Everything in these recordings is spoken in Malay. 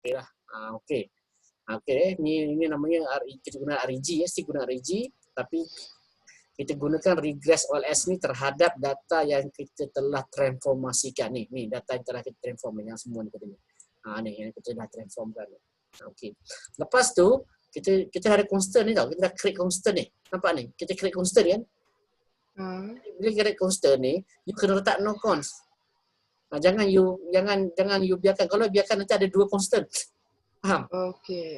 Okey lah. Okey. Okey, ni namanya kita guna REG, still guna REG, tapi kita gunakan regress OLS ni terhadap data yang kita telah transformasikan ni. Ni data yang telah kita transform yang semua ni katanya. Ni yang kita dah transformkan. Okey. Lepas tu kita ada constant ni tau. Kita dah create constant ni. Nampak ni? Kita create constant kan? Bila create constant ni, you kena letak no const. Jangan you biarkan. Kalau biarkan nanti ada dua constant. Faham? Okey.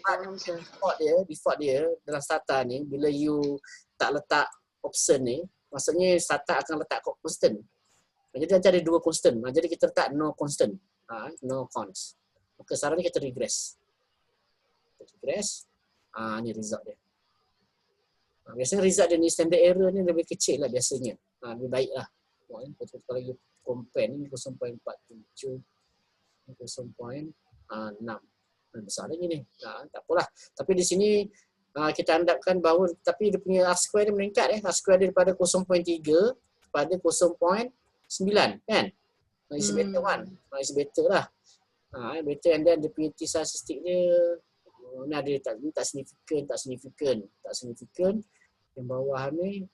Faham sir. Default dia dalam Stata ni, bila you tak letak option ni, maksudnya Stata akan letak constant. Jadi nanti ada dua constant. Jadi kita letak no constant. No const. Maka sekarang ni kita regress. Ni result dia. Biasanya result dia ni standard error ni lebih kecil lah biasanya. Lebih baik lah. Kalau you compare ni 0.47, 0.6. Besar lagi ni. Tak apalah. Tapi di sini kita andapkan bahawa tapi dia punya R-square dia meningkat R-square dia daripada 0.3 kepada 0.9 kan? Is better one. Is better lah. Better, and then dia punya t-statistic dia ni ada tak signifikan. Yang bawah ni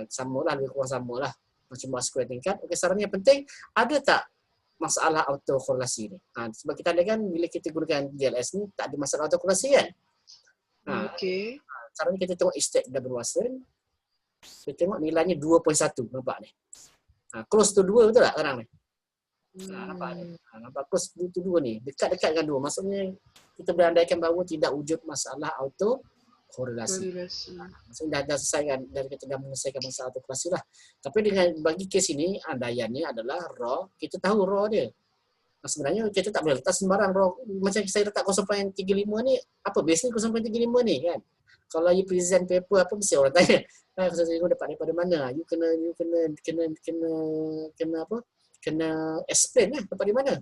samalah, lebih kurang samalah. Macam R-square tingkat. Okey, sekarang yang penting ada tak masalah autokorelasi ni. Sebab kita ada kan bila kita gunakan GLS ni tak ada masalah autokorelasi kan. Okey. Sekarang ni kita tengok estate double Watson. Kita tengok nilainya 2.1, nampak ni. Close to 2 betul tak sekarang ni? Nampak ni. Nampak close to 2 ni. Dekat-dekat dengan 2. Maksudnya kita berandaikan bahawa tidak wujud masalah autokorelasi. Maksudnya dah selesai kan, dan kita dah menyelesaikan masalah autokorelasi lah. Tapi dengan bagi kes ini, andaiannya adalah raw, kita tahu raw dia. Sebenarnya kita tak boleh letak sembarang raw. Macam saya letak 0.35 ni, apa base ni 0.35 ni kan? Kalau you present paper apa, mesti orang tanya. You dapat daripada mana? You kena apa? Kena explain lah dapat di mana.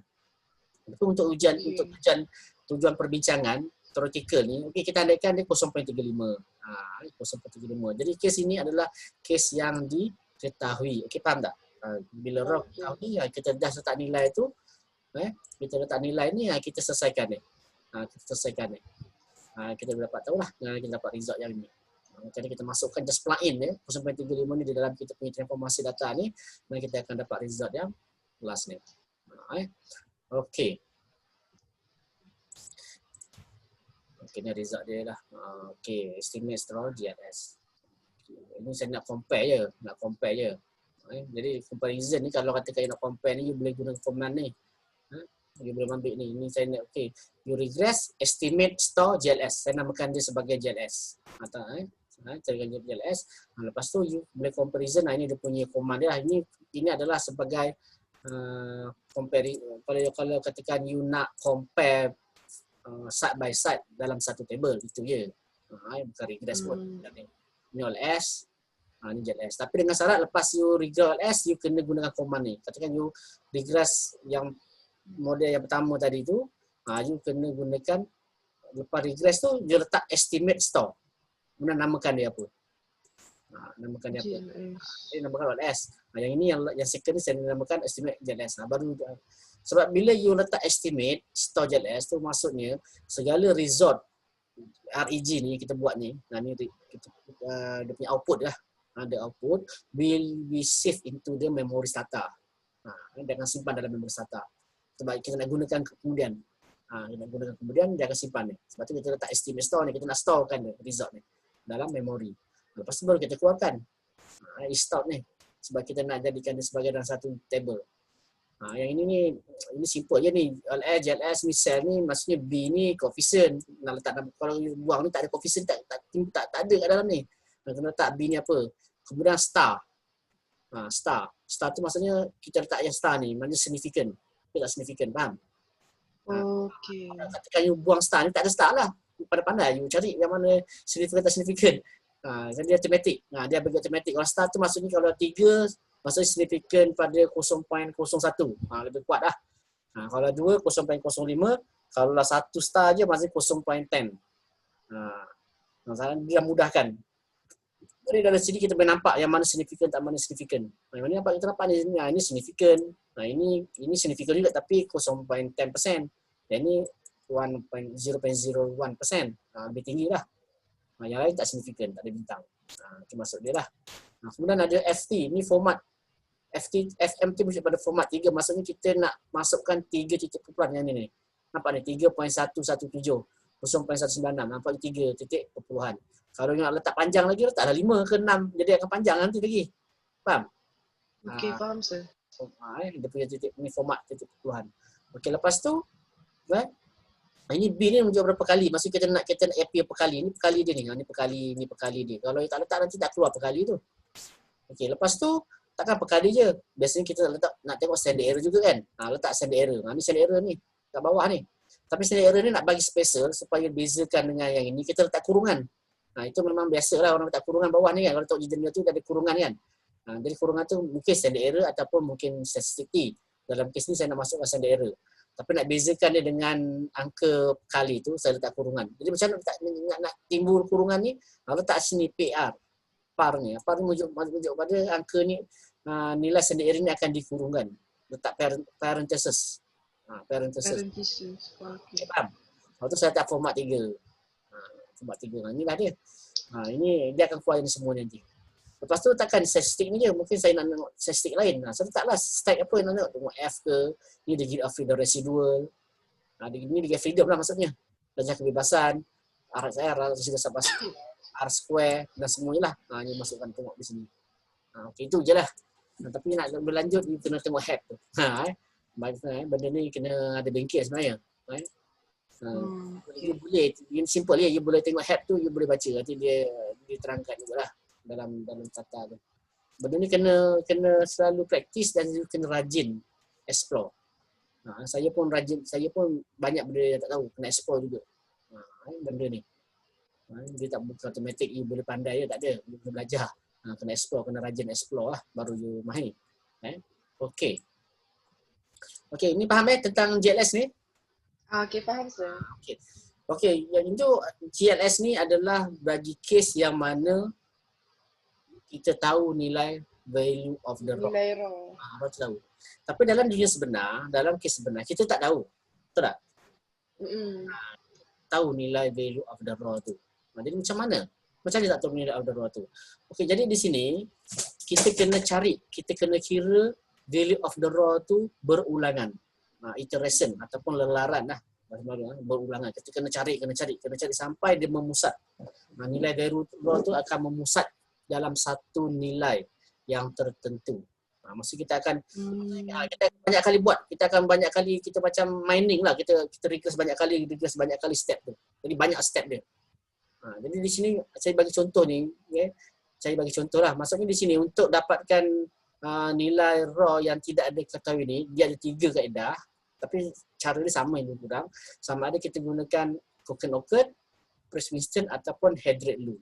Itu untuk tujuan perbincangan theoretical ni, okey, kita andaikan dia 0.35. 0.35. Jadi kes ini adalah kes yang diketahui. Okey, faham tak? Bila raw ketahui, kita dah letak nilai tu, kita letak nilai ni, kita selesaikan ni. Kita dapat tahulah, kita dapat result yang ni. Jadi kita masukkan, just plug in 0.35 ni di dalam kita punya transformasi data ni, dan kita akan dapat result yang last ni. Okey. Okey, ni result dia lah. Okey, estimate straw GLS. Ini saya nak compare je. Jadi comparison ni, kalau katakan nak compare ni, you boleh guna command ni. You boleh ambil ni. Ini saya nak, okey. You regress, estimate store GLS. Saya namakan dia sebagai GLS. Carikan GLS. Lepas tu you boleh comparison. Ini dia punya command dia. Ini adalah sebagai compare. Kalau katakan you nak compare side by side dalam satu table, itu je. Bukan regress pun. Ini OLS, ni GLS. Tapi dengan syarat lepas you regress OLS, you kena gunakan command ni. Katakan you regress yang model yang pertama tadi tu, you kena gunakan, lepas regress tu, you letak estimate store. Kemudian namakan dia apa? Namakan dia apa? Dia namakan OLS. Yang ini yang second ni saya namakan estimate GLS. Baru sebab bila you letak estimate store GLS tu, maksudnya segala result REG ni kita buat ni, ni dia punya output lah. The output will be saved into the memory STATA. Dia akan simpan dalam memory STATA. Sebab kita nak gunakan kemudian. Dia akan simpan ni. Sebab tu kita letak estimate store ni, kita nak storekan result ni dalam memory. Lepas tu baru kita keluarkan stock ni. Sebab kita nak jadikan dia sebagai dalam satu table. Yang ini simple je ni. LS, JLS ni cell ni, maksudnya B ni coefficient. Nak letak, kalau buang ni tak ada coefficient, tak ada kat dalam ni. Nak kena letak B ni apa. Kemudian star. Star tu maksudnya kita letak yang star ni, maknanya significant. Dia tak significant, faham? Okey. Katakan you buang star ni, tak ada star lah. Pandai-pandai you cari yang mana significant tak significant. Jadi dia automatic. Dia bagi automatic. Kalau star tu maksudnya kalau 3, maksudnya signifikan pada 0.01. Lebih kuat lah. Kalau 2, 0.05. Kalau 1 star je, maksudnya 0.10. Dia mudahkan. Jadi dari sini kita boleh nampak yang mana signifikan, tak mana signifikan. Yang mana nampak, kita nampak ni, ini signifikan. Ini signifikan juga tapi 0.10%. Dan ini 0.01%. Lebih tinggi lah. Yang lain tak signifikan, tak ada bintang. Itu maksud dia lah. Kemudian ada FT, ni format FMT merujuk pada format 3, maksudnya kita nak masukkan 3 titik kumpulan yang ni. Nampak ni 3.117, 0.196, nampak 3 titik perpuluhan. Kalau nak letak panjang lagi, letaklah 5 ke 6, jadi akan panjang nanti lagi. Faham? Okey, faham sir. Dia punya titik ni format titik perpuluhan. Okey, lepas tu ini B ni merujuk berapa kali. Maksud kita nak AP perkali. Ini perkali dia ni. Ni perkali dia. Kalau tak letak nanti tak keluar perkali tu. Okey, lepas tu takkan perkali je. Biasanya kita nak tengok standard error juga kan. Letak standard error. Ni standard error ni kat bawah ni. Tapi standard error ni nak bagi spacer supaya bezakan dengan yang ini, kita letak kurungan. Itu memang biasalah orang letak kurungan bawah ni kan. Kalau tengok jendela tu ada kurungan kan. Jadi kurungan tu mungkin standard error ataupun mungkin statistik. Dalam kes ni saya nak masukkan standard error. Tapi nak bezakan dia dengan angka kali tu, saya letak kurungan. Jadi macam mana nak timbul kurungan ni? Letak sini PR. PAR ni merujuk pada angka ni, nilai standard error ni akan dikurungkan. Letak parenthesis. Parenthesis. Okay, faham? Lepas tu saya letak format 3. Format 3. Inilah dia. Ini dia akan keluar ini semua nanti. Lepas tu letakkan statistik ni je. Mungkin saya nak tengok statistik lain. Saya letaklah stack apa yang nak tengok. Tengok F ke. Ni degree of freedom residual. Ni degree of freedom lah maksudnya. Darjah kebebasan. RSR, R square dan semuanya lah. Ni masukkan tengok di sini. Okey, itu je lah. Tapi nak berlanjut, you kena tengok head tu. Benda ni kena ada bengkel sebenarnya. You boleh, simple je. You boleh tengok head tu, you boleh baca. Nanti dia terangkan juga lah. Dalam kata tu. Benda ni kena selalu praktis dan kena rajin explore. Saya pun banyak benda yang tak tahu, kena explore juga. Benda ni. Dia tak bukan automatik you boleh pandai je, tak ada. You kena belajar. Kena explore, kena rajin explore lah baru you mahir. Okey. Okey, ni faham tentang GLS ni? Okey, faham sir. Okey, yang itu GLS ni adalah bagi kes yang mana kita tahu nilai value of the raw. Nilai raw. Raw tahu. Tapi dalam dunia sebenar, dalam kes sebenar, kita tak tahu. Betul tak? Tahu nilai value of the raw tu. Jadi macam mana? Macam mana tak tahu nilai of the raw tu? Okey, jadi di sini kita kena cari, kita kena kira value of the raw tu berulangan. Iteration ataupun lelaran lah. Berulangan. Kita kena cari sampai dia memusat. Nilai value raw tu akan memusat dalam satu nilai yang tertentu. Maksud kita akan kita banyak kali buat. Kita akan banyak kali, kita macam mining lah. Kita regress banyak kali step tu. Jadi banyak step dia. Jadi di sini saya bagi contoh ni. Saya bagi contoh lah. Maksudnya di sini untuk dapatkan nilai raw yang tidak ada ketahui ni, dia ada 3 kaedah. Tapi cara dia sama lebih kurang. Sama ada kita gunakan Cohen-Occurred, Price-Winston ataupun Head-Rate Law.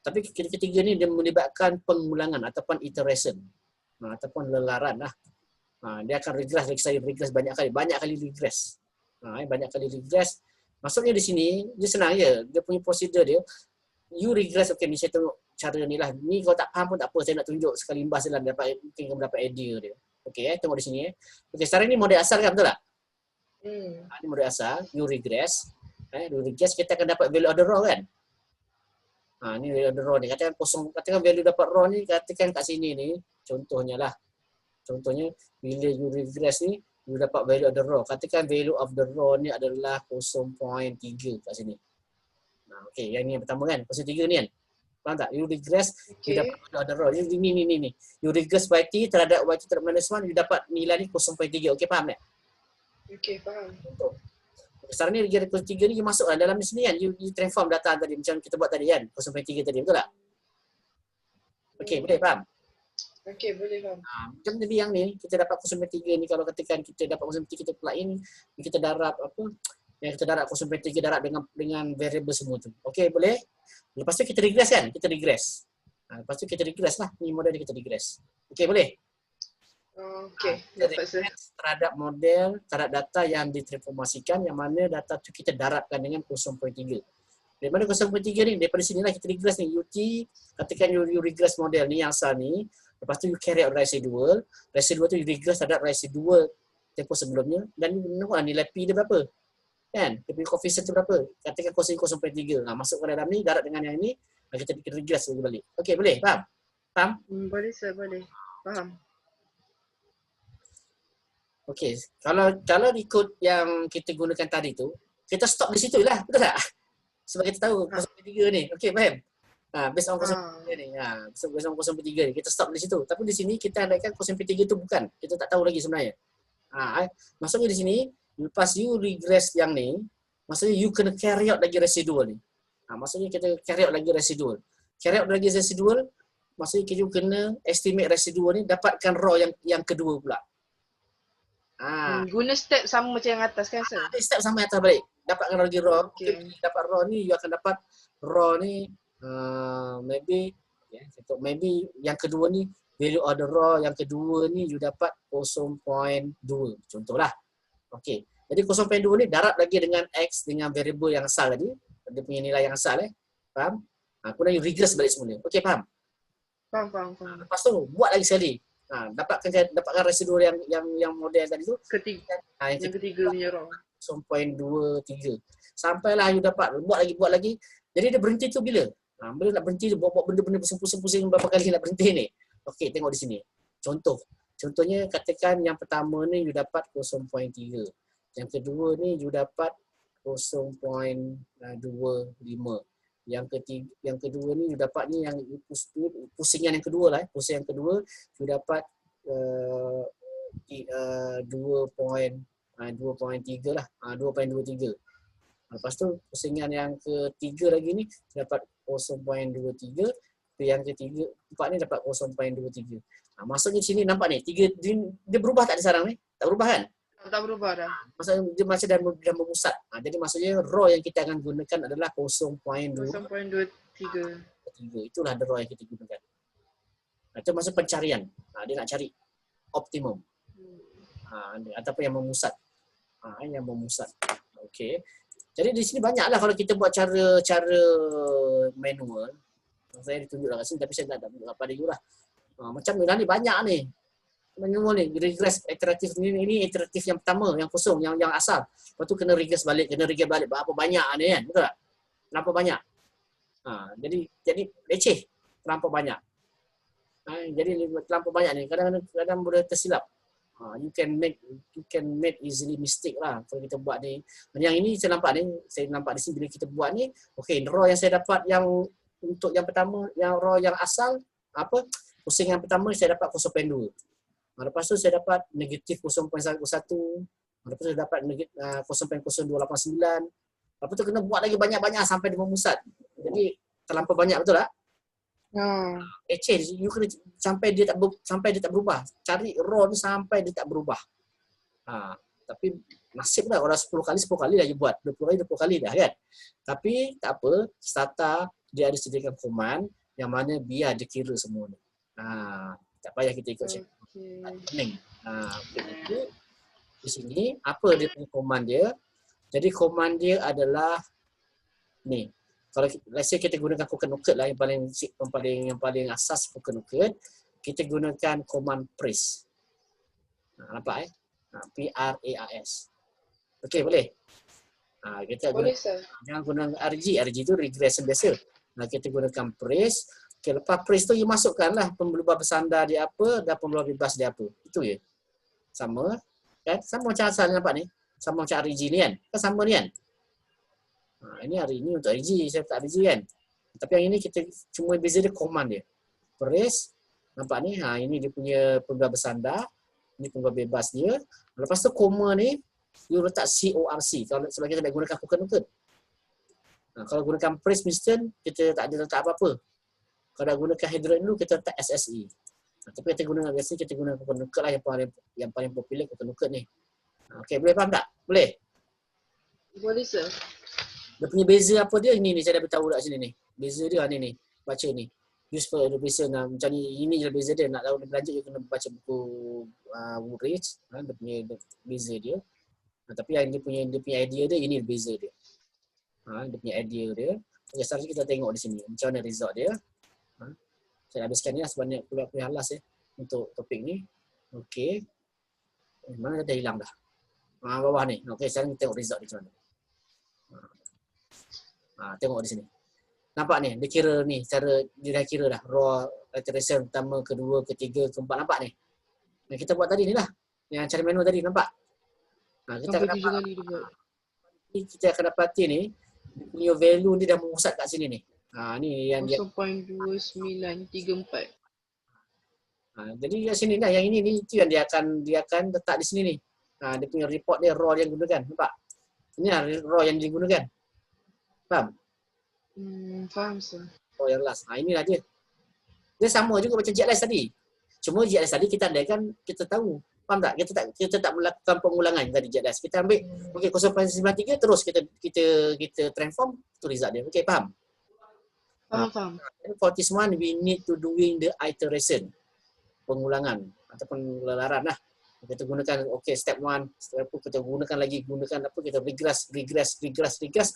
Tapi ketiga ni dia melibatkan pengulangan ataupun iteration. Ataupun lelaran lah. Dia akan regress banyak kali regress. Banyak kali regress. Maksudnya di sini, dia senang je. Dia punya prosedur dia, you regress, okey ni saya tengok cara ni lah. Ni kalau tak faham pun tak apa, saya nak tunjuk sekali imbas dalam mungkin kamu dapat idea dia. Okey, tengok di sini. Okey, sekarang ni model asal kan, betul tak? Ni model asal, you regress. You regress, kita akan dapat value of the raw kan? Ni value of the raw ni. Katakan value dapat raw ni, katakan kat sini ni, contohnya lah. Contohnya, bila you regress ni, you dapat value of the raw. Katakan value of the raw ni adalah 0.3 kat sini. Okey, yang ni yang pertama kan, 0.3 ni kan. Faham tak? You regress, you dapat value of the raw. Ni. You regress YT terhadap YT terhadap -1, you dapat nilai ni 0.3. Okey, faham tak? Okey, faham. Sekarang ni regret 0.3 ni you masuklah dalam ni sini kan. You transform data tadi macam kita buat tadi kan. 0.3 tadi, betul tak? Okey, boleh faham? Okey, boleh faham. Macam tadi yang ni, kita dapat 0.3 ni, kalau katakan kita dapat 0.3, kita plug in, kita darab apa? Yang kita darab 0.3 darab dengan variable semua tu. Okey, boleh? Lepas tu kita regress kan? Kita regress. Lepas tu kita regress lah. Ni model ni kita regress. Okey, boleh? Okey, dapat sir. Terhadap model, terhadap data yang ditransformasikan, yang mana data tu kita darabkan dengan 0.3. Dari mana 0.3 ni? Daripada sinilah kita regress ni. UT, katakan you regress model ni yang asal ni. Lepas tu you carry out residual. Residual tu you regress terhadap residual tempoh sebelumnya. Dan you tengoklah nilai P dia berapa. Kan? Dia punya koefisien tu berapa? Katakan kos 0.3. Masuk ke dalam ni, darab dengan yang ni, kita regress lagi balik. Okey, boleh? Faham? Faham? Boleh sir, boleh. Faham. Okey. Kalau ikut yang kita gunakan tadi tu, kita stop di situ lah. Betul tak? Sebab kita tahu 0.3 ni. Okey, faham? Based on 0.3 ni. Based on 0.3 ni. Kita stop di situ. Tapi di sini kita andaikan 0.3 tu bukan. Kita tak tahu lagi sebenarnya. Maksudnya di sini, lepas you regress yang ni, maksudnya you kena carry out lagi residual ni. Maksudnya kita carry out lagi residual. Carry out lagi residual, maksudnya kita kena estimate residual ni, dapatkan raw yang kedua pula. Guna step sama macam yang atas kan sir? Step sama yang atas balik. Dapatkan lagi raw. Okay. Dapat raw ni, you akan dapat raw ni maybe yang kedua ni, value of the raw yang kedua ni you dapat 0.2. Contohlah. Okey. Jadi 0.2 ni darab lagi dengan X dengan variable yang asal tadi. Dia punya nilai yang asal. Faham? Kemudian you regress balik semula. Okey, faham? Faham. Lepas tu buat lagi sekali. Dapatkan residu yang model tadi tu. Yang ketiga punya raw. 0.23. Sampailah you dapat. Buat lagi. Jadi dia berhenti tu bila? Bila nak berhenti tu buat benda-benda pusing-pusing berapa kali nak berhenti ni. Okey, tengok di sini. Contohnya katakan yang pertama ni you dapat 0.3. Yang kedua ni you dapat 0.25. Yang kedua ni you dapat ni yang pusingan yang kedua lah. Pusing yang kedua you dapat 2.3 lah. 2.23. Lepas tu pusingan yang ketiga lagi ni dapat 0.23. Yang ketiga, empat ni dapat 0.23. Maksudnya sini nampak ni, dia berubah tak di sarang ni? Tak berubah kan? Tak berubah dah. Maksudnya dia macam dah memusat. Jadi maksudnya raw yang kita akan gunakan adalah 0.23. Itulah raw yang kita gunakan. Itu maksud pencarian. Dia nak cari optimum. Ataupun yang memusat. Yang memusat. Okey. Jadi di sini banyaklah kalau kita buat cara manual. Saya ditunjuklah kat sini tapi saya tak tunjuk pada you lah. Macam ni lah ni banyak ni. Manual ni, regress iteratif ini iteratif yang pertama, yang kosong, yang asal. Lepas tu kena regress balik. Berapa banyak ni kan? Betul tak? Terlampau banyak. Jadi leceh. Terlampau banyak. Jadi terlampau banyak ni. Kadang-kadang boleh tersilap. You can make easily mistake lah kalau kita buat ni. Yang ini saya nampak di sini bila kita buat ni, okey, raw yang saya dapat yang untuk yang pertama, yang raw yang asal, pusing yang pertama saya dapat 0.2. Lepas tu saya dapat negatif 0.11. Lepas tu saya dapat 0.0289. Lepas tu kena buat lagi banyak-banyak sampai dia memusat. Jadi terlampau banyak, betul tak? You kena sampai dia tak berubah. Cari raw ni sampai dia tak berubah. Tapi nasib lah orang 10 kali dah you buat. 20 kali dah kan. Tapi tak apa, Stata dia ada sediakan command yang mana biar dia kira semua ni. Tak payah kita ikut check. Pening. Di sini apa dia punya command dia? Jadi command dia adalah ni. Kalau let's say kita gunakan Coconut lah yang paling asas Coconut, kita gunakan command press. Nampak PRAS. Okey, boleh? Kita boleh sir. Jangan guna RG tu regression biasa. Kita gunakan press. Okay, lepas press tu you masukkanlah pembuluh bersandar dia apa dan pembuluh bebas dia apa. Itu je. Sama. Kan? Sama macam asal nampak ni. Sama macam RG ni kan. Kan sama ni kan. Ini hari ini untuk RG. Saya tak RG kan. Tapi yang ini kita cuma beza dia command dia. Press. Nampak ni. Ini dia punya pembuluh bersandar. Ini pembuluh bebas dia. Lepas tu koma ni you letak CORC. Kalau sebab kita nak gunakan Coconut. Kalau gunakan press instant, kita tak ada letak apa-apa. Kalau nak gunakan hydrogen dulu, kita letak SSE. Tapi biasanya kita guna Coconut lah yang paling popular Coconut ni. Okey, boleh faham tak? Boleh? Boleh sir. Dia punya beza apa dia? Ini saya dah beritahu kat sini ni. Beza dia ni. Baca ni. Use for education macam ni. Ini je beza dia. Nak tahu lebih lanjut, you kena baca buku Woodridge. Dia punya beza dia. Tapi yang dia punya idea dia, ini beza dia. Dia punya idea dia. Okay, sekarang kita tengok di sini macam mana result dia. Saya habiskan ni lah sebab ni kuliah halas untuk topik ni. Okey. Mana dah hilang dah. Bawah ni. Okey, sekarang kita tengok result dia macam mana. Tengok di sini. Nampak ni, dia kira ni, cara dia dah kira dah. Raw iteration pertama, kedua, ketiga, keempat. Nampak ni? Yang kita buat tadi ni lah. Yang cara manual tadi, nampak? Kita akan Sampai 7 dapat, kali dia buat. kita akan dapati ni, punya value ni dah memusat kat sini ni. Ni yang dia. 0.2934. Jadi kat sini lah, yang ini ni, itu yang dia akan letak di sini ni. Dia punya report dia, raw yang gunakan. Nampak? Ini lah raw yang digunakan. Faham? Faham sir. Raw yang last. Inilah dia. Dia sama juga macam GLS tadi. Cuma GLS tadi kita andaikan kita tahu. Faham tak? Kita tak melakukan pengulangan tadi GLS. Kita ambil okey 0.93 terus kita transform tu result dia. Okey, faham? Faham. For this one we need to doing the iteration. Pengulangan ataupun lelaran lah. Kita gunakan step 1, step 2, kita gunakan kita regress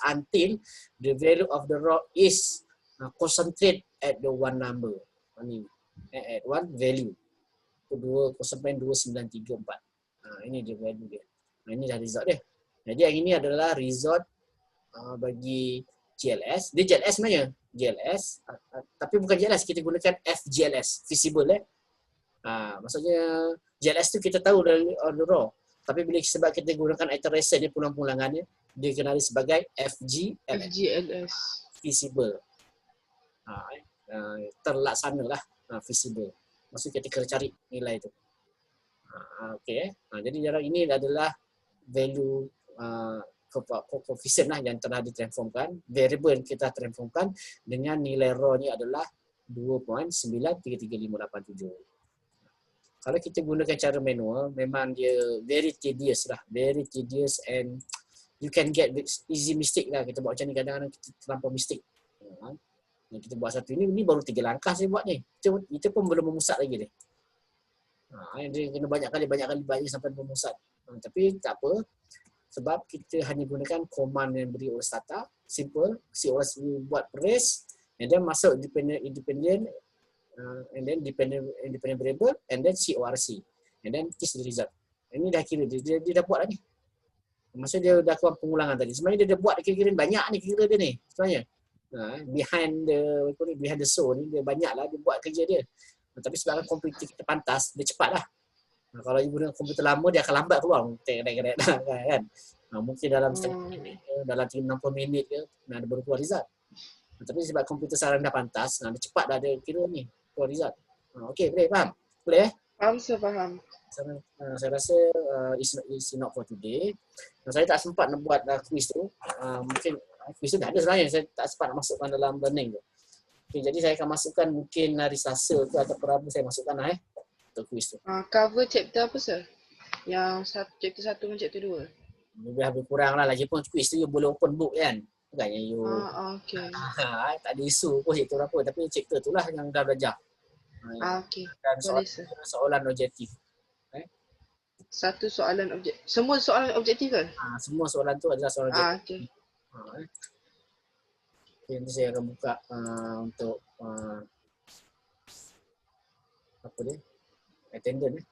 until the value of the raw is concentrate at the one number. At one value. 0.2934. Ini dia value dia. Ini dah result dia. Jadi yang ini adalah result bagi GLS. Dia GLS sebenarnya. GLS. Tapi bukan GLS. Kita gunakan FGLS. Feasible maksudnya GLS tu kita tahu dari on the raw. Tapi sebab kita gunakan iteration dia pengulangannya, dia kenali sebagai FGLS. Feasible. Terlaksana lah. Feasible. Maksudnya kita kena cari nilai tu. Okey. Jadi jarak ini adalah value coefficient lah yang telah ditransformkan. Variable yang kita transformkan dengan nilai raw ni adalah 2.933587. Kalau kita gunakan cara manual, memang dia very tedious lah. Very tedious and you can get easy mistake lah. Kita buat macam ni kadang-kadang kita terlampau mistake. Yang kita buat satu ini baru 3 langkah saya buat ni. Kita pun belum memusat lagi ni. Dia kena banyak kali sampai memusat. Tapi tak apa. Sebab kita hanya gunakan command yang beri oleh Stata. Simple. CORC buat press. And then masuk independent and then dependent variable and then CORC and then this the result. Ini dah kira dia dah buat dah ni. Maksud dia dah keluar pengulangan tadi. Sebenarnya dia dah buat kira-kira banyak ni kira dia ni sebenarnya. Behind the show ni dia banyaklah dia buat kerja dia. Tapi sebab komputer kita pantas dia cepatlah. Kalau you guna komputer lama dia akan lambat keluar kan. Mungkin dalam 60 minit ke ada baru keluar result. Tapi sebab komputer sekarang dah pantas, dia cepat dah ada kira ni keluar result. Okey, boleh faham? Boleh Faham. Saya rasa it's not for today. Saya tak sempat nak buat quiz tu. Mungkin quiz tu dah ada sebenarnya. Saya tak sempat nak masukkan dalam learning tu. Okay, jadi saya akan masukkan mungkin hari Selasa tu atau Rabu saya masukkan untuk quiz tu. Cover chapter apa sir? Yang chapter 1 dan chapter 2? Lebih kurang lah. Lagipun quiz tu you boleh open book kan. Bukannya you okey. tak ada isu pun chapter apa. Tapi chapter tu lah yang dah belajar. Okey. Dan Boleh sir. soalan objektif. Satu soalan objektif. Semua soalan objektif kan? Semua soalan tu adalah soalan objektif. Okey. Nanti saya akan buka untuk apa dia? Attendance